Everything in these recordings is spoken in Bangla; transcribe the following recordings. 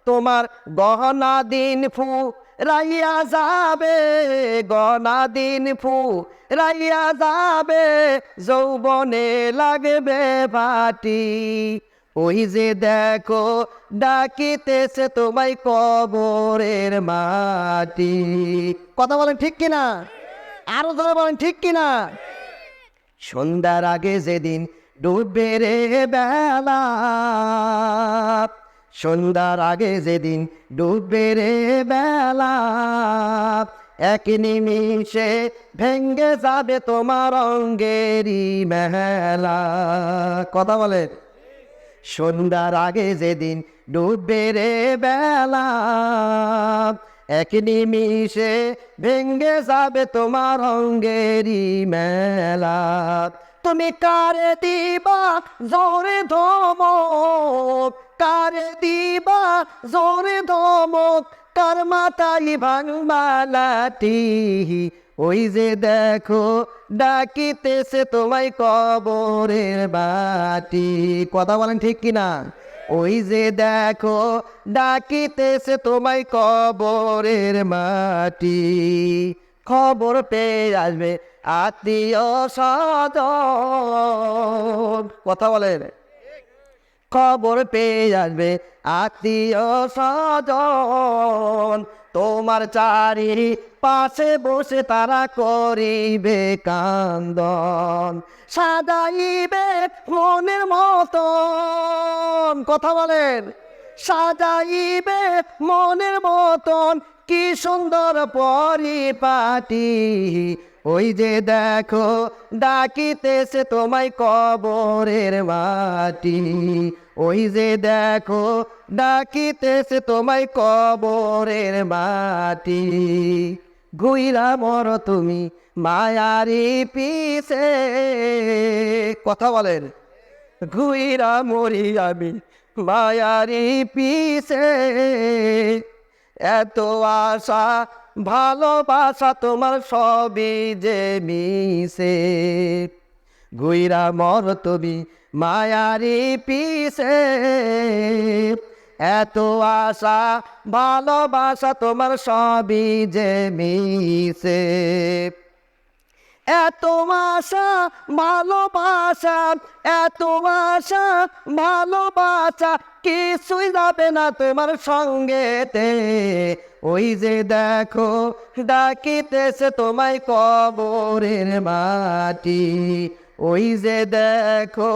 তোমার গহনা দিন ফু রাইয়া যাবে, গহনা দিন ফু রাইয়া যাবে, যৌবনে লাগবে ভাটি। ওই যে দেখো ডাকিতেছে তোমায় কবরের মাটি। কথা বলেন ঠিক কিনা? আরো ধরে বলেন ঠিক কিনা? সন্ধ্যার আগে যেদিন ডুববে রে বেলা, সন্ধ্যার আগে যেদিন ডুববে রে বেলা, এক নিমিষে ভেঙ্গে যাবে তোমার অঙ্গেরই মেলা। কথা বলেন। সন্ধ্যার আগে যেদিন ডুববে রে বেলা, এক নিমিষে ভেঙ্গে যাবে তোমার অঙ্গেরই মেলা। তুমি কারে দিবা জোরে ধমক, কারে দিবা জোরে ধমক, কার মাথায় ভাঙবা লাঠি। ওই যে দেখো ডাকিতেছে তোমায় কবরের বাটি। কথা বলেন ঠিক কিনা? ওই যে দেখো ডাকিতেছে তোমায় কবরের মাটি। খবর পেয়ে আসবে আত্মীয় স্বজন। কথা বলেন। খবর পেয়ে আসবে আত্মীয় স্বজন, তোমার চারি পাশে বসে তারা করিবে কান্দন, সাজাইবে মনের মতন। কথা বলেন। সাজাইবে মনের মতন কি সুন্দর পরিপাটি। ওই যে দেখো ডাকিতেছে তোমায় কবরের মাটি। ওই যে দেখো ডাকিতেছে তোমায় কবরের মাটি। ঘুইরা মরো তুমি মায়ারি পিছে। কথা বলেন। ঘুইরা মরি আমি মায়ারি পিছে, এত আশা ভালোবাসা তোমার সবই যে মিশে। ঘুইরা মর তুমি মায়ারি পিছে, এত আশা ভালোবাসা তোমার সবই যে মিশে। এত আশা ভালোবাসা, এত আশা ভালোবাসা কিছুই যাবে না তোমার সঙ্গেতে। ওই যে দেখো ডাকিতেছে তোমায় কবরের মাটি। ওই যে দেখো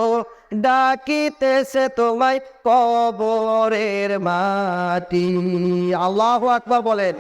ডাকিতেছে তোমায় কবরের মাটি। আল্লাহু আকবার বলেন।